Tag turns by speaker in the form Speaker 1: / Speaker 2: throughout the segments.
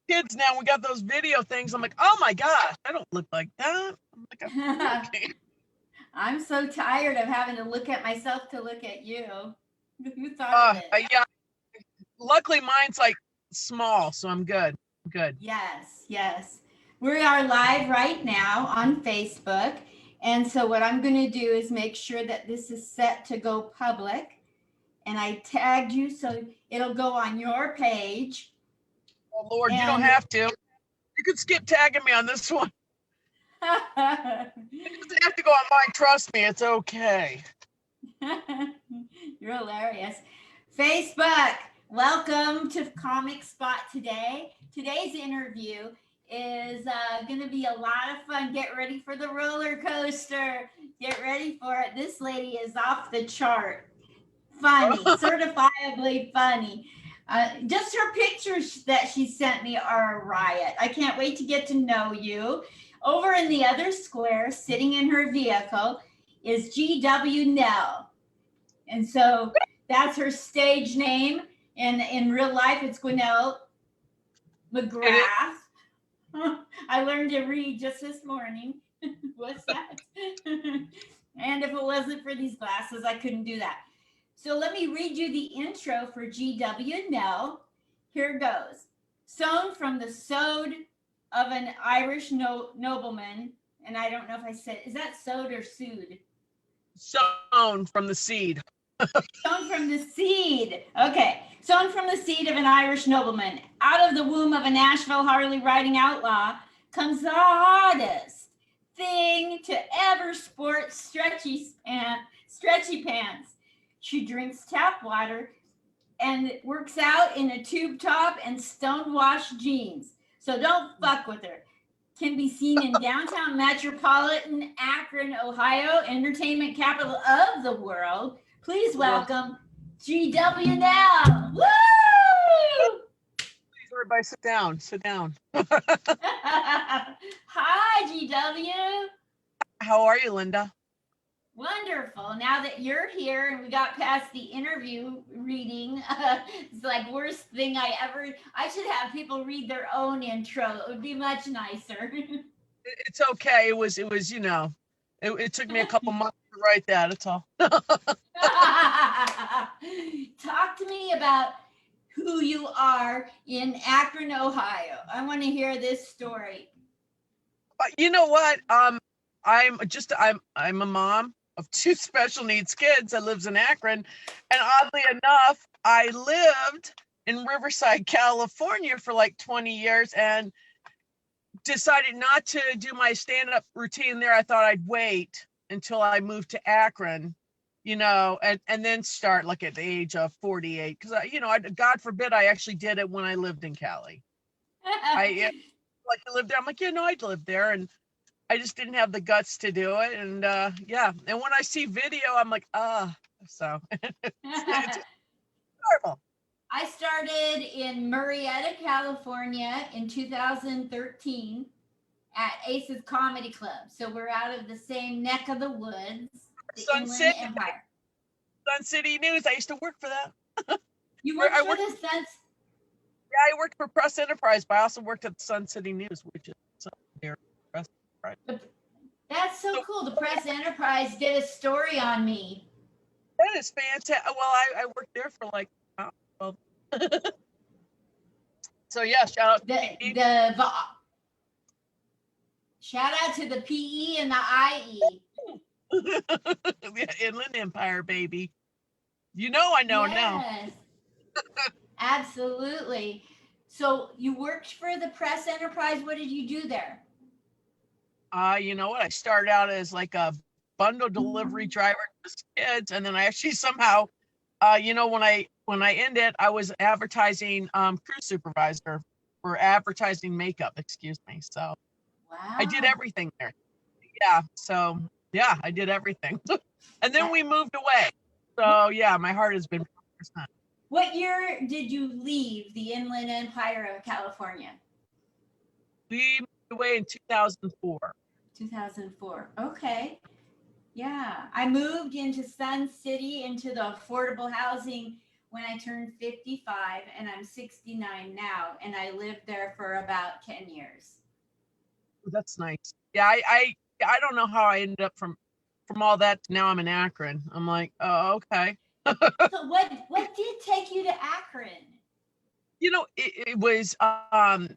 Speaker 1: kids now. We got those video things. I'm like, oh my gosh, I don't look like that. I'm like, I'm okay.
Speaker 2: I'm so tired of having to look at myself to look at you. Who thought of it?
Speaker 1: Yeah. Luckily, mine's like small, so I'm good. I'm good.
Speaker 2: Yes, yes. We are live right now on Facebook. And so, what I'm going to do is make sure that this is set to go public. And I tagged you so it'll go on your page.
Speaker 1: Oh Lord, you don't
Speaker 2: And
Speaker 1: have to. You could skip tagging me on this one. It doesn't have to go on mine. Trust me, it's okay.
Speaker 2: you're hilarious. Facebook, welcome to Comic Spot today. Today's interview is going to be a lot of fun. Get ready for the roller coaster. Get ready for it. This lady is off the chart. Funny, certifiably funny. Just her pictures that she sent me are a riot. I can't wait to get to know you. Over in the other square, sitting in her vehicle, is GW Nell. And so that's her stage name. And in real life, it's Gwinnell McGrath. I learned to read just this morning. What's that? And if it wasn't for these glasses, I couldn't do that. So let me read you the intro for GW Nell. Here goes. Sewn from the sewed of an Irish nobleman. And I don't know if I said, is that sewed or sued?
Speaker 1: Sown from the seed.
Speaker 2: Sown from the seed. Okay. Sown from the seed of an Irish nobleman. Out of the womb of a Nashville Harley riding outlaw comes the hottest thing to ever sport stretchy pants. She drinks tap water and works out in a tube top and stonewashed jeans. So don't fuck with her. Can be seen in downtown metropolitan Akron, Ohio, entertainment capital of the world. Please welcome GW Nell. Woo!
Speaker 1: Please, everybody, sit down. Sit down.
Speaker 2: Hi, GW.
Speaker 1: How are you, Linda?
Speaker 2: Wonderful. Now that you're here and we got past the interview reading, it's like worst thing I should have people read their own intro. It would be much nicer.
Speaker 1: It's okay. It was, you know, it took me a couple months to write that. It's all.
Speaker 2: Talk to me about who you are in Akron, Ohio. I want to hear this story.
Speaker 1: You know what? I'm a mom of two special needs kids that lives in Akron. And oddly enough, I lived in Riverside, California for like 20 years and decided not to do my stand-up routine there. I thought I'd wait until I moved to Akron, you know, and then start like at the age of 48. Because, God forbid I actually did it when I lived in Cali. I like to live there. I'm like, I'd live there. And I just didn't have the guts to do it. And yeah. And when I see video, I'm like, so it's horrible.
Speaker 2: I started in Murrieta, California in 2013 at Ace's Comedy Club. So we're out of the same neck of the woods, the Inland Empire.
Speaker 1: Sun City News. I used to work for that.
Speaker 2: You worked for the Sun?
Speaker 1: Yeah, I worked for Press Enterprise, but I also worked at the Sun City News, which is Press Enterprise.
Speaker 2: That's so cool. The Press Enterprise did a story on me.
Speaker 1: That is fantastic. Well, I worked there for like 12. So yeah, shout out to
Speaker 2: shout out to the PE and the IE.
Speaker 1: Yeah, Inland Empire, baby. I know now.
Speaker 2: Absolutely. So you worked for the Press Enterprise. What did you do there?
Speaker 1: You know what? I started out as like a bundle delivery driver to kids, and then I actually somehow, when I ended, I was advertising crew supervisor for advertising makeup. Excuse me. So,
Speaker 2: wow.
Speaker 1: I did everything there. Yeah. So yeah, I did everything, and then we moved away. So yeah, my heart has been 100%.
Speaker 2: What year did you leave the Inland Empire of California?
Speaker 1: We moved away in 2004.
Speaker 2: 2004. Okay. Yeah. I moved into Sun City, into the affordable housing when I turned 55, and I'm 69 now, and I lived there for about 10 years.
Speaker 1: That's nice. Yeah, I don't know how I ended up from all that to now I'm in Akron. I'm like, oh, okay.
Speaker 2: So what did take you to Akron?
Speaker 1: It was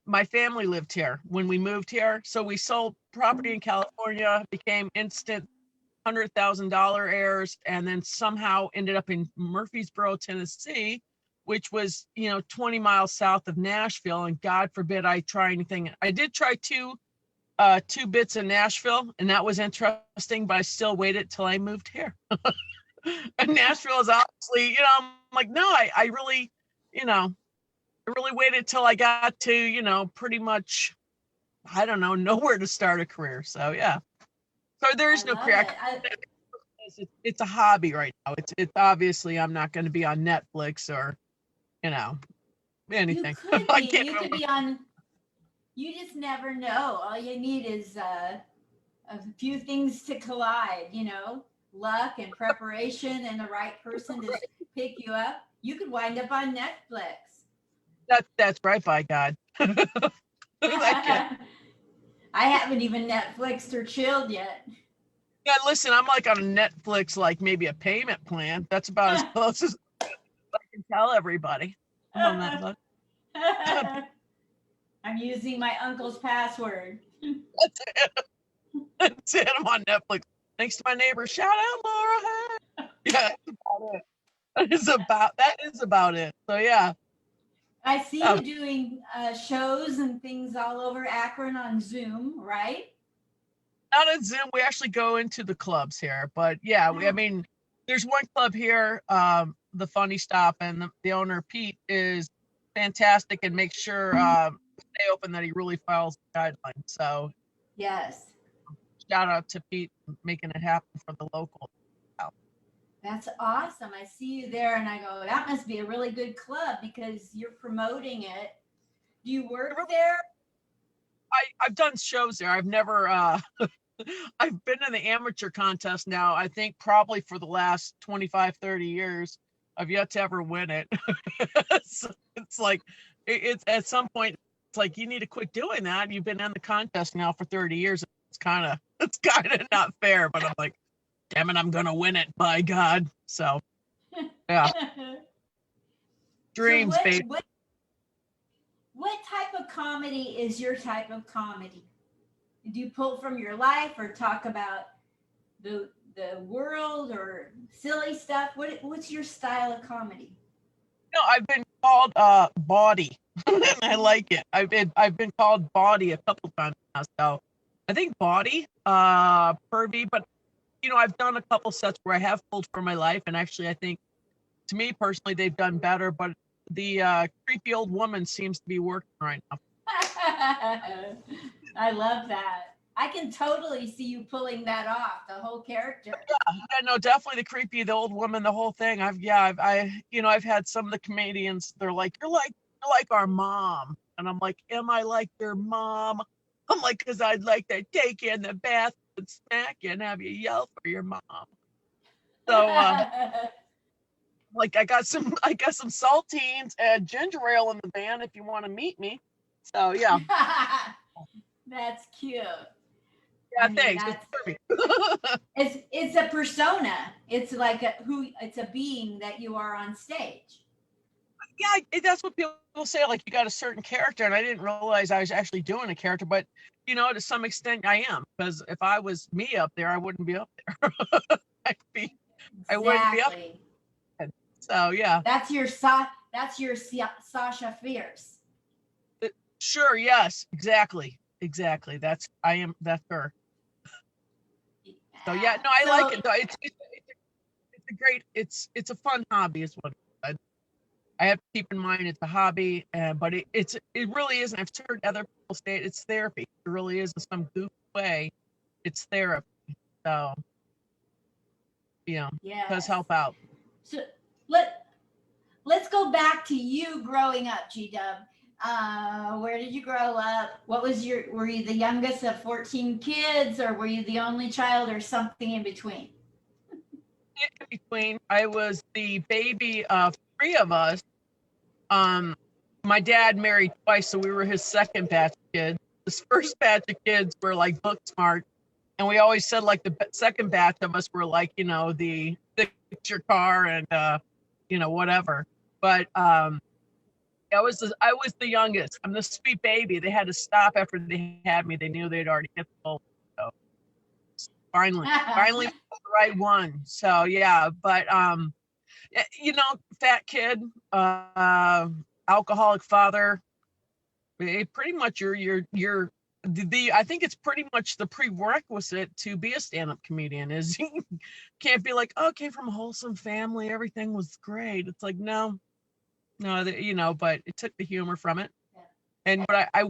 Speaker 1: my family lived here when we moved here, so we sold property in California, became instant $100,000 heirs, and then somehow ended up in Murfreesboro, Tennessee, which was 20 miles south of Nashville. And God forbid I try anything. I did try two bits in Nashville, and that was interesting, but I still waited till I moved here. And Nashville is obviously, I'm like, no, I really, I really waited till I got to, pretty much, I don't know, nowhere to start a career. So yeah. So there is no career. It's a hobby right now. It's obviously I'm not going to be on Netflix or, anything.
Speaker 2: You could be on. You just never know. All you need is a few things to collide. Luck and preparation and the right person to pick you up. You could wind up on Netflix.
Speaker 1: That's right, by God.
Speaker 2: I haven't even Netflixed or chilled yet.
Speaker 1: Yeah, listen, I'm like on a Netflix, like maybe a payment plan. That's about as close as I can tell everybody. I'm on that look.
Speaker 2: I'm using my uncle's password.
Speaker 1: That's it. I'm on Netflix. Thanks to my neighbor. Shout out, Laura. Yeah, that's about it. That is about it. So yeah.
Speaker 2: I see you doing shows and things all over Akron on Zoom, right?
Speaker 1: Not on Zoom. We actually go into the clubs here, but yeah, I mean, there's one club here, the Funny Stop, and the owner Pete is fantastic and makes sure stay open that he really follows the guidelines. So
Speaker 2: yes,
Speaker 1: shout out to Pete making it happen for the local.
Speaker 2: That's awesome. I see you there, and I go, that must be a really good club because you're promoting it. Do you work there?
Speaker 1: I've done shows there. I've never. I've been in the amateur contest now, I think probably for the last 25, 30 years. I've yet to ever win it. It's like, it's at some point, it's like, you need to quit doing that. You've been in the contest now for 30 years. It's kind of not fair, but I'm like, damn it, I'm going to win it, by God. So, yeah. Dreams,
Speaker 2: so
Speaker 1: babe.
Speaker 2: What type of comedy is your type of comedy? Do you pull from your life or talk about the world or silly stuff? What's your style of comedy?
Speaker 1: I've been called Bawdy. I like it. I've been called Bawdy a couple times now. So I think Bawdy, pervy, but I've done a couple sets where I have pulled from my life, and actually I think, to me personally, they've done better, but the creepy old woman seems to be working right now.
Speaker 2: I love that. I can totally see you pulling that off, the whole character.
Speaker 1: Yeah, no, definitely the creepy, the old woman, the whole thing. I've had some of the comedians, they're like, you're like our mom. And I'm like, am I like your mom? I'm like, because I'd like to take you in the bath and smack you and have you yell for your mom. So like I got some saltines and ginger ale in the van if you want to meet me. So yeah.
Speaker 2: That's cute.
Speaker 1: Yeah, thanks. It's
Speaker 2: perfect. It's a persona. It's like it's a being that you are on stage.
Speaker 1: Yeah, that's what people say. Like, you got a certain character, and I didn't realize I was actually doing a character. But to some extent, I am, because if I was me up there, I wouldn't be up there. I wouldn't be up there. So yeah.
Speaker 2: That's your Sasha Fierce.
Speaker 1: Sure. Yes. Exactly. That's her. So yeah, no, I like it though. It's a great, it's a fun hobby is what I have to keep in mind. It's a hobby, but it really isn't. I've heard other people say it's therapy. It really is in some goofy way. It's therapy. So it does help out.
Speaker 2: So let's go back to you growing up, G-Dub. Where did you grow up? Were you the youngest of 14 kids, or were you the only child, or something in between?
Speaker 1: In between. I was the baby of three of us. My dad married twice, so we were his second batch of kids. His first batch of kids were like book smart, and we always said like the second batch of us were like, you know, the fix your car and whatever. But I was the youngest. I'm the sweet baby. They had to stop after they had me. They knew they'd already hit the goal. So finally the right one. So yeah, but fat kid, alcoholic father. Pretty much you're the I think it's pretty much the prerequisite to be a stand-up comedian is you can't be like, oh, came from a wholesome family, everything was great. It's like no, but it took the humor from it. And but I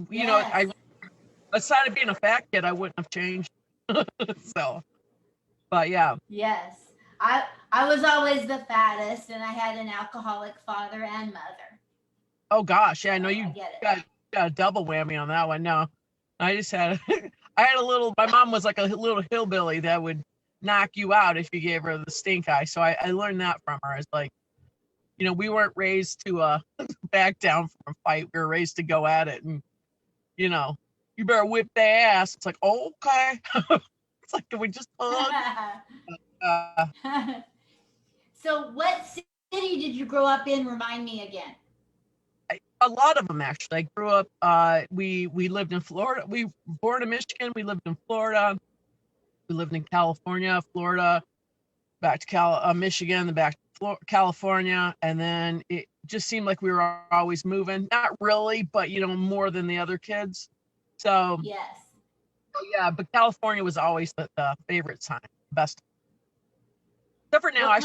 Speaker 1: aside of being a fat kid, I wouldn't have changed. So, but yeah.
Speaker 2: Yes. I was always the fattest, and I had an alcoholic father and mother.
Speaker 1: Oh gosh, yeah, I know
Speaker 2: So
Speaker 1: you
Speaker 2: I get it.
Speaker 1: got a double whammy on that one. No, I just had I had a little. My mom was like a little hillbilly that would knock you out if you gave her the stink eye. So I learned that from her. It's like, we weren't raised to back down from a fight. We were raised to go at it, and you better whip their ass. It's like, oh, okay. It's like, can we just hug?
Speaker 2: So what city did you grow up in? Remind me again.
Speaker 1: A lot of them, actually. I grew up, we lived in Florida. We were born in Michigan. We lived in Florida. We lived in California, Florida, back to Michigan, then back to California. And then it just seemed like we were always moving. Not really, but, more than the other kids. So,
Speaker 2: Yes.
Speaker 1: yeah, but California was always the favorite time, best. Except for now,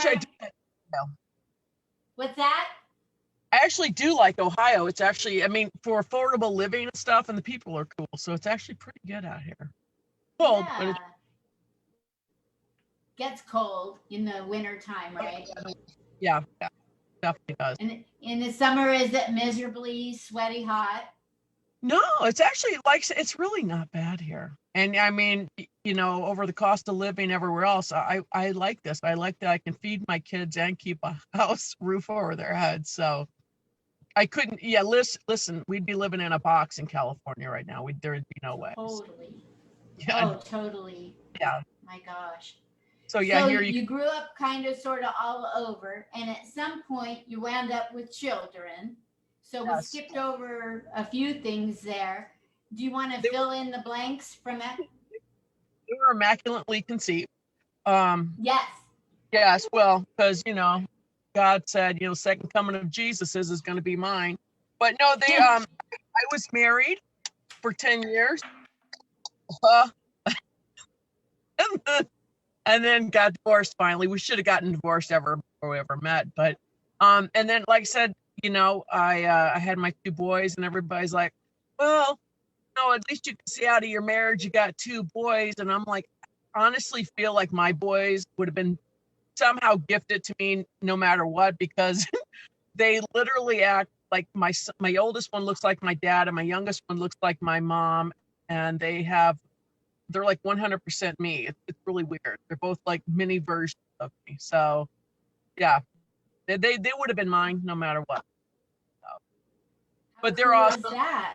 Speaker 2: What's that?
Speaker 1: I actually do like Ohio. It's actually, I mean, for affordable living and stuff, and the people are cool. So it's actually pretty good out here. Cold,
Speaker 2: Yeah.
Speaker 1: but it
Speaker 2: gets cold in the winter time, right?
Speaker 1: Yeah, definitely does.
Speaker 2: And in the summer, is it miserably sweaty hot?
Speaker 1: No, it's actually it's really not bad here. And I mean, over the cost of living everywhere else, I like this. I like that I can feed my kids and keep a house roof over their heads. So I couldn't. Yeah, listen, we'd be living in a box in California right now. There'd be no way.
Speaker 2: Totally.
Speaker 1: Yeah.
Speaker 2: Oh, totally.
Speaker 1: Yeah.
Speaker 2: My gosh.
Speaker 1: So yeah,
Speaker 2: so
Speaker 1: here
Speaker 2: you grew up kind of sort of all over, and at some point you wound up with children. So
Speaker 1: Yes.
Speaker 2: we skipped over a few things there. Do you want to fill in the blanks from that?
Speaker 1: They were immaculately conceived.
Speaker 2: Yes.
Speaker 1: Yes, well, because God said, second coming of Jesus is going to be mine. But no, I was married for 10 years. And then got divorced finally. We should have gotten divorced before we ever met. But and then, like I said, I had my two boys, and everybody's like, well, at least you can see out of your marriage you got two boys. And I'm like, honestly feel like my boys would have been somehow gifted to me no matter what, because they literally act like my oldest one looks like my dad, and my youngest one looks like my mom, and they're like 100% me. It's really weird. They're both like mini versions of me. So yeah, they would have been mine no matter what. So. But they're awesome.
Speaker 2: That?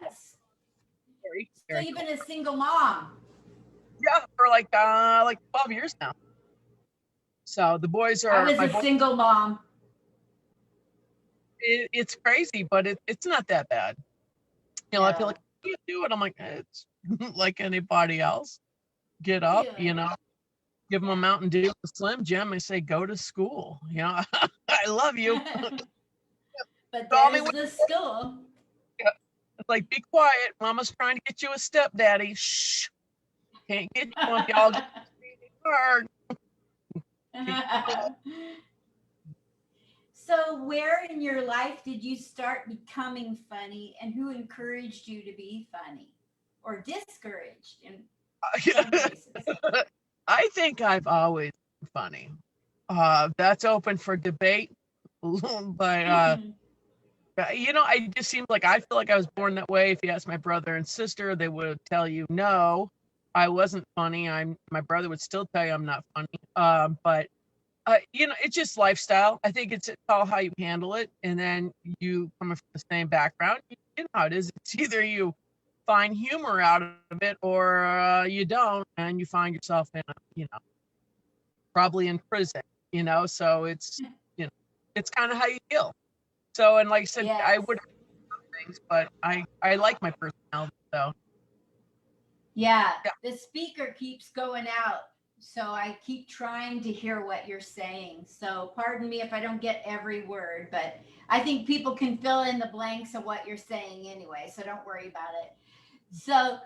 Speaker 1: Very,
Speaker 2: so
Speaker 1: very
Speaker 2: you've
Speaker 1: cool.
Speaker 2: been a single mom.
Speaker 1: Yeah, for like 12 years now. So the boys are.
Speaker 2: I was a single mom.
Speaker 1: It's crazy, but it's not that bad.
Speaker 2: No.
Speaker 1: I feel like you do it. I'm like, it's like anybody else. Get up, give them a Mountain Dew, a Slim Jim, and say, go to school. I love you.
Speaker 2: But there's the school.
Speaker 1: Yeah. It's like, be quiet. Mama's trying to get you a stepdaddy. Shh. Can't get you one. Y'all get hard.
Speaker 2: So where in your life did you start becoming funny, and who encouraged you to be funny or discouraged in some cases?
Speaker 1: I think I've always been funny. That's open for debate. But it just seems like I feel like I was born that way. If you ask my brother and sister, they would tell you no, I wasn't funny. My brother would still tell you I'm not funny. But It's just lifestyle. I think it's all how you handle it, and then you coming from the same background. You know how it is. It's either you find humor out of it, or you don't, and you find yourself in, probably in prison. So it's kind of how you feel. So, and like I said, I
Speaker 2: Yes.
Speaker 1: would have things, but I like my personality. So
Speaker 2: Yeah.
Speaker 1: yeah,
Speaker 2: The speaker keeps going out. So I keep trying to hear what you're saying. So pardon me if I don't get every word, but I think people can fill in the blanks of what you're saying anyway. So don't worry about it. So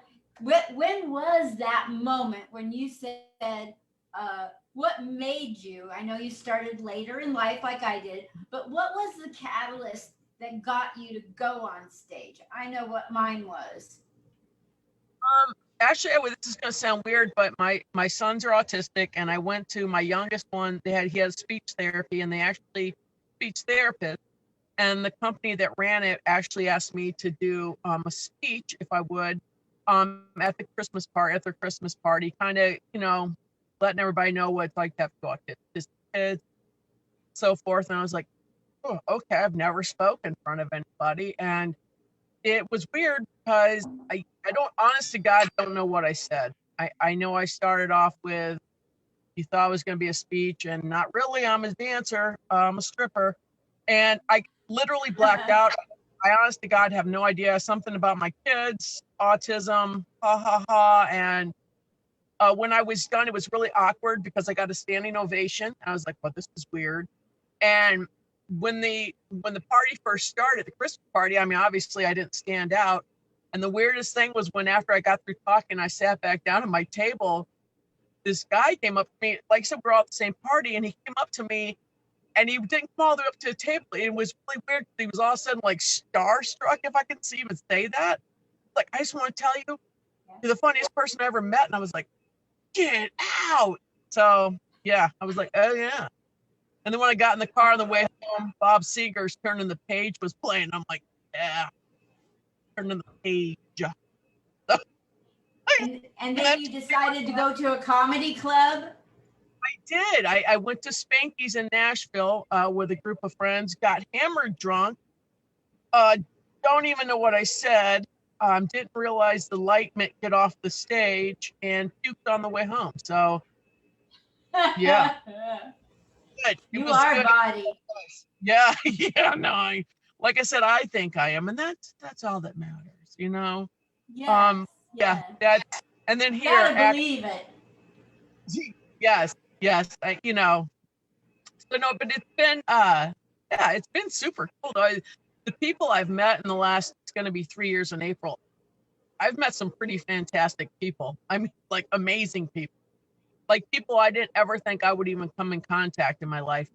Speaker 2: when was that moment when you said, what made you? I know you started later in life like I did, but what was the catalyst that got you to go on stage? I know what mine was.
Speaker 1: actually, this is gonna sound weird, but my sons are autistic, and I went to my youngest one. He has speech therapy, and they actually speech therapist. And the company that ran it actually asked me to do a speech, if I would, at their Christmas party, kind of, letting everybody know what it's like to have autistic kids, so forth. And I was like, oh, okay, I've never spoken in front of anybody, and it was weird because I don't, honest to God, don't know what I said. I know I started off with, you thought it was going to be a speech, and not really. I'm a dancer, I'm a stripper, and I literally blacked out. I honest to God have no idea. Something about my kids, autism, ha ha ha. And when I was done, it was really awkward because I got a standing ovation. I was like, well, this is weird. And when the party first started, the Christmas party, I mean, obviously I didn't stand out. And the weirdest thing was when after I got through talking, I sat back down at my table, this guy came up to me, like I said, we're all at the same party, and he came up to me, and he didn't come all the way up to the table. It was really weird. He was all of a sudden like starstruck, if I can even say that. Like, I just want to tell you, you're the funniest person I ever met. And I was like, get out. So yeah, I was like, oh yeah. And then when I got in the car on the way home, Bob Seger's Turning the Page was playing. I'm like, yeah, turning the page. So,
Speaker 2: And
Speaker 1: and
Speaker 2: then
Speaker 1: that's
Speaker 2: you decided to go to a comedy club.
Speaker 1: I did. I went to Spanky's in Nashville with a group of friends, got hammered drunk. Uh, don't even know what I said. Didn't realize the light meant get off the stage, and puked on the way home. So yeah, good. It
Speaker 2: You
Speaker 1: was
Speaker 2: are
Speaker 1: good.
Speaker 2: Bawdy.
Speaker 1: Yeah, yeah. No, like I said, I think I am, and that's all that matters.
Speaker 2: Yes,
Speaker 1: Um, yeah,
Speaker 2: yes.
Speaker 1: that. And then here,
Speaker 2: Gotta believe it.
Speaker 1: yes, yes. So no, but it's been yeah, it's been super cool though. The people I've met in the last, it's going to be 3 years in April. I've met some pretty fantastic people. I mean, like amazing people, like people I didn't ever think I would even come in contact in my life.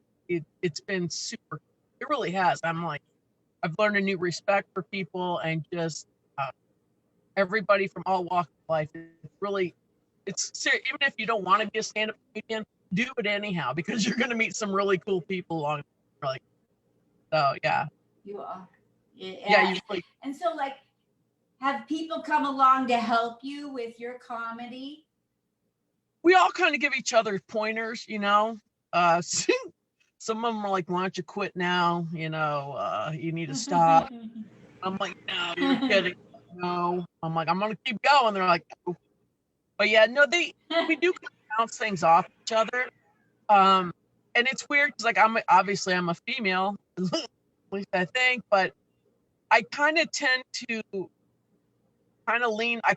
Speaker 1: It's been super. It really has. I'm like, I've learned a new respect for people, and just uh, everybody from all walks of life. It's really, even if you don't want to be a stand-up comedian, do it anyhow because you're going to meet some really cool people along. Like, so yeah,
Speaker 2: You are.
Speaker 1: yeah,
Speaker 2: Yes. And so, like, have people come along to help you with your comedy?
Speaker 1: we all kind of give each other pointers. Some of them are like, why don't you quit now? You need to stop. I'm like, no, you're kidding. No. I'm like, I'm gonna keep going. They're like, no. But yeah, no, we do kind of bounce things off each other. And it's weird because like I'm a female, at least I think, but I kind of tend to kind of lean. I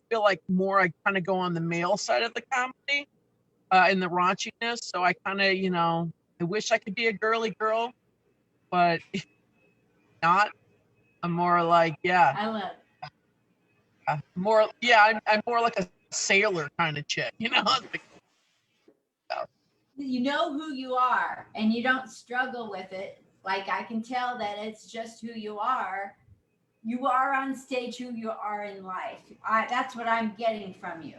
Speaker 1: feel like more. I kind of go on the male side of the comedy, in the raunchiness. So I kind of, I wish I could be a girly girl, but not. I'm more like, yeah,
Speaker 2: I love it.
Speaker 1: more, yeah. I'm more like a sailor kind of chick,
Speaker 2: You know who you are and you don't struggle with it. Like, I can tell that it's just who you are. You are on stage who you are in life. That's what I'm getting from you.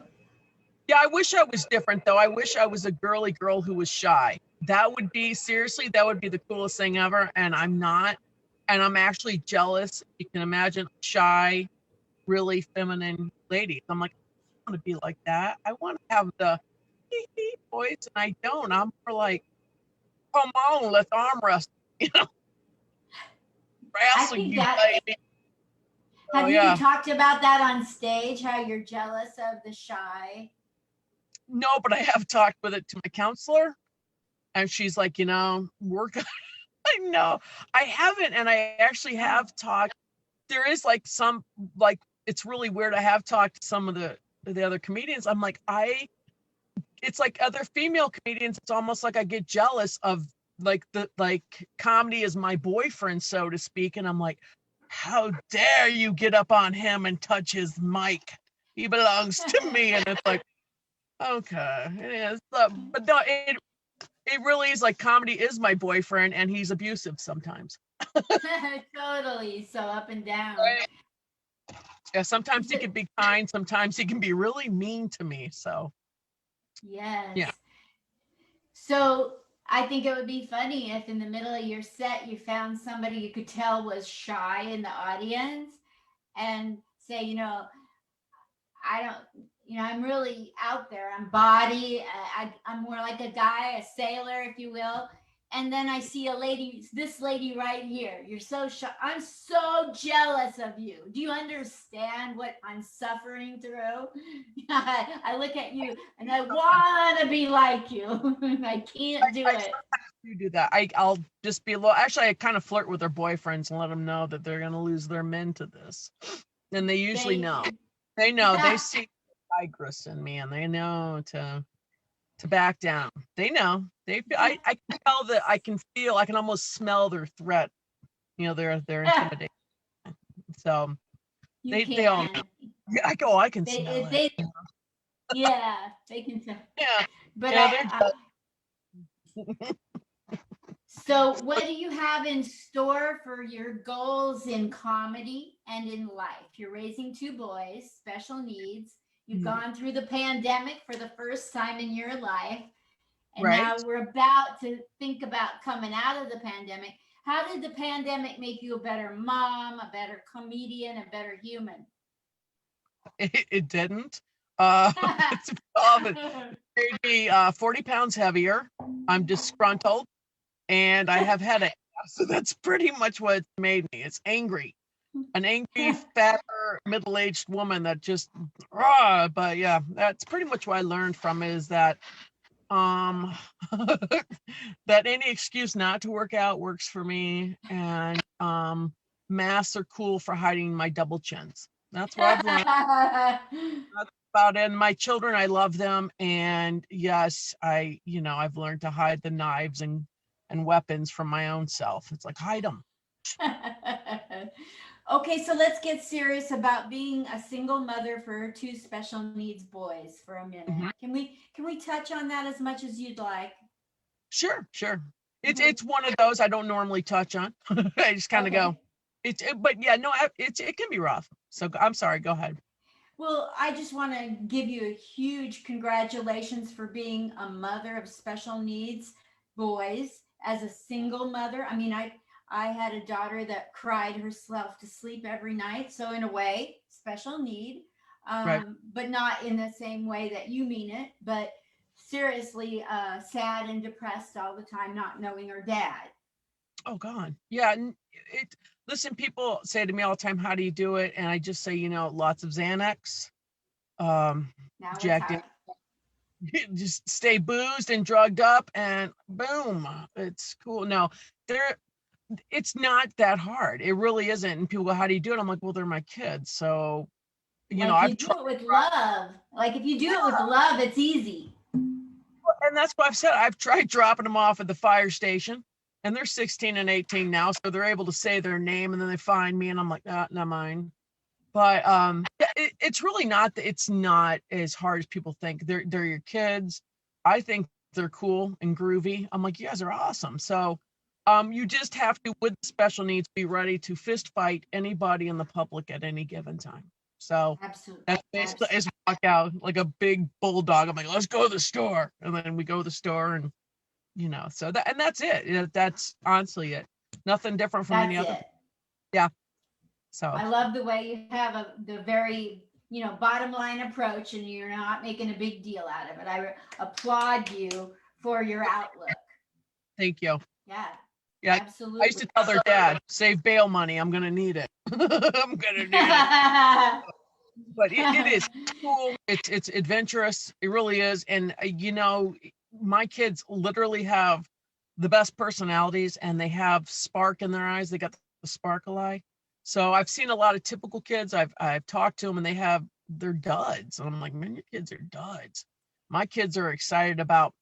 Speaker 1: Yeah, I wish I was different though. I wish I was a girly girl who was shy. That would be, seriously, that would be the coolest thing ever. And I'm not. And I'm actually jealous. You can imagine shy, really feminine ladies. I'm like, I want to be like that. I want to have voice, and I don't. I'm more like, come on, let's arm wrestle, you know,
Speaker 2: I
Speaker 1: wrestle
Speaker 2: think
Speaker 1: you,
Speaker 2: that,
Speaker 1: baby. So
Speaker 2: have you
Speaker 1: yeah,
Speaker 2: talked about that on stage, how you're jealous of the shy?
Speaker 1: no, but I have talked with it to my counselor, and she's like, work. I know I haven't, and I actually have talked. There is like some like it's really weird. I have talked to some of the other comedians. I'm like, it's like other female comedians. It's almost like I get jealous of like comedy is my boyfriend, so to speak. And I'm like, how dare you get up on him and touch his mic? He belongs to me. And it's like, okay, it is. But no, it really is like comedy is my boyfriend, and he's abusive sometimes.
Speaker 2: Totally. So up and down.
Speaker 1: Right. Yeah, sometimes he can be kind, sometimes he can be really mean to me. So
Speaker 2: Yes.
Speaker 1: yeah.
Speaker 2: So I think it would be funny if in the middle of your set you found somebody you could tell was shy in the audience and say, I don't, I'm really out there. I'm Bawdy. I'm more like a guy, a sailor, if you will. And then I see a lady, this lady right here. You're so shy. I'm so jealous of you. Do you understand what I'm suffering through? I look at you and I want to be like you. I can't do it.
Speaker 1: You do that. I'll just be a little. Actually, I kind of flirt with their boyfriends and let them know that they're gonna lose their men to this, and they usually know. They know. They see tigress in me, and they know to back down. They know. I can tell that. I can feel. I can almost smell their threat. Their intimidation. So they all know. Yeah, I can smell it.
Speaker 2: Yeah, they can tell.
Speaker 1: Yeah.
Speaker 2: But
Speaker 1: Yeah,
Speaker 2: so what do you have in store for your goals in comedy and in life? You're raising two boys, special needs. You've gone through the pandemic for the first time in your life. And
Speaker 1: right.
Speaker 2: now we're about to think about coming out of the pandemic. How did the pandemic make you a better mom, a better comedian, a better human?
Speaker 1: It didn't. It's made me 40 pounds heavier. I'm disgruntled, and I have headache. So that's pretty much what it's made me. It's angry. An angry, fatter, middle-aged woman that just but yeah, that's pretty much what I learned from it, is that um that any excuse not to work out works for me, and masks are cool for hiding my double chins. That's what I've learned. That's about it. And my children, I love them, and yes, I've learned to hide the knives and weapons from my own self. It's like, hide them.
Speaker 2: Okay, so let's get serious about being a single mother for two special needs boys for a minute.
Speaker 1: Mm-hmm.
Speaker 2: Can we touch on that as much as you'd like?
Speaker 1: Sure. It's one of those I don't normally touch on. I just kind of go. But yeah, no, it can be rough. So I'm sorry. Go ahead.
Speaker 2: Well, I just want to give you a huge congratulations for being a mother of special needs boys as a single mother. I mean, I had a daughter that cried herself to sleep every night. So in a way, special need,
Speaker 1: Right.
Speaker 2: but not in the same way that you mean it, but seriously sad and depressed all the time, not knowing her dad.
Speaker 1: Oh God. Yeah. Listen, people say to me all the time, how do you do it? And I just say, lots of Xanax,
Speaker 2: Now it's
Speaker 1: Jack
Speaker 2: hard.
Speaker 1: just stay boozed and drugged up, and boom, it's cool. No, it's not that hard. It really isn't. And people go, how do you do it? I'm like, well, they're my kids. So,
Speaker 2: Like
Speaker 1: I've
Speaker 2: you do
Speaker 1: tried.
Speaker 2: it with love. Like if you do it with love, it's easy.
Speaker 1: And that's what I've said. I've tried dropping them off at the fire station, and they're 16 and 18 now. So they're able to say their name, and then they find me, and I'm like, not mine. But it's really not, it's not as hard as people think. They're your kids. I think they're cool and groovy. I'm like, you guys are awesome. So you just have to, with special needs, be ready to fist fight anybody in the public at any given time. So
Speaker 2: Absolutely.
Speaker 1: that's basically is walk out like a big bulldog. I'm like, let's go to the store. And then we go to the store, and so that's it. That's honestly it. Nothing different from any other. Yeah. So
Speaker 2: I love the way you have the very bottom line approach, and you're not making a big deal out of it. I applaud you for your outlook.
Speaker 1: Thank you.
Speaker 2: Yeah.
Speaker 1: Yeah.
Speaker 2: Absolutely.
Speaker 1: I used to tell their dad, save bail money. I'm going to need it. I'm going to need it. But it is cool. It's adventurous. It really is. And my kids literally have the best personalities, and they have spark in their eyes. They got the sparkle eye. So I've seen a lot of typical kids. I've talked to them, and they're duds. And I'm like, man, your kids are duds. My kids are excited about,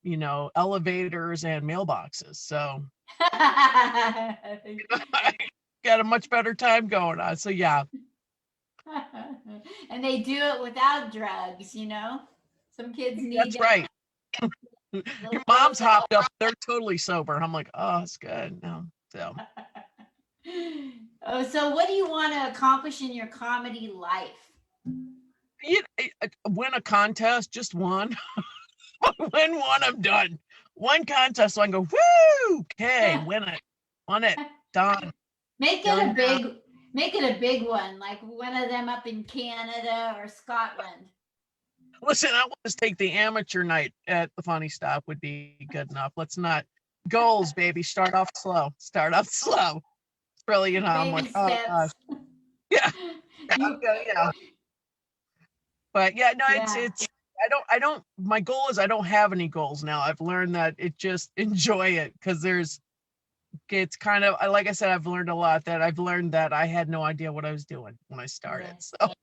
Speaker 1: elevators and mailboxes. So I got a much better time going on. So yeah.
Speaker 2: And they do it without drugs, Some kids need
Speaker 1: That's right. Your mom's hopped up. They're totally sober. I'm like, oh, it's good. No, so.
Speaker 2: Oh, so what do you want to accomplish in your comedy life?
Speaker 1: Win a contest, just one. Win one, I'm done. One contest, so I can go, woo! Okay, win it. Won it. Done.
Speaker 2: Make it a big one, like one of them up in Canada or Scotland.
Speaker 1: Listen, I want to take the amateur night at the Funny Stop would be good enough. Let's not goals, baby. Start off slow. It's really, I'm like, oh gosh. Yeah. Yeah. But yeah, no, it's I don't my goal is I don't have any goals now. I've learned that enjoy it, because it's kind of, like I said, I've learned a lot. I've learned that I had no idea what I was doing when I started. So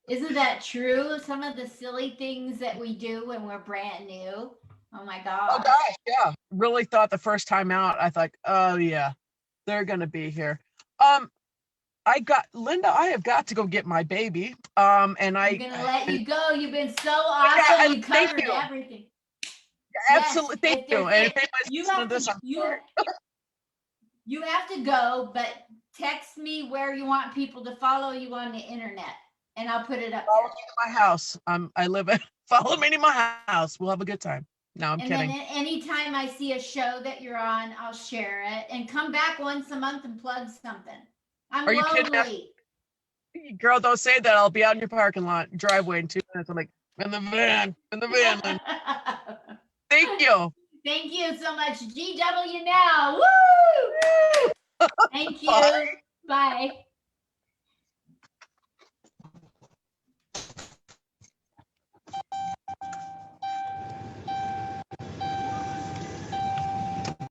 Speaker 2: isn't that true? Some of the silly things that we do when we're brand new. Oh my gosh.
Speaker 1: Oh gosh, yeah. Really thought the first time out, I thought, oh yeah, they're gonna be here. Linda, I have got to go get my baby. And I'm
Speaker 2: gonna let you go. You've been so awesome. You covered everything.
Speaker 1: Absolutely, thank you. And if anybody's listening to this,
Speaker 2: you have to go, but text me where you want people to follow you on the internet, and I'll put it up.
Speaker 1: Follow me to my house. Follow me to my house. We'll have a good time. No, I'm kidding.
Speaker 2: And then anytime I see a show that you're on, I'll share it, and come back once a month and plug something. I'm
Speaker 1: Are you
Speaker 2: lonely.
Speaker 1: Kidding? Girl, don't say that. I'll be out in your parking lot, driveway in 2 minutes. I'm like, in the van. Thank you.
Speaker 2: Thank you so much. GW now. Woo! Thank you. Bye.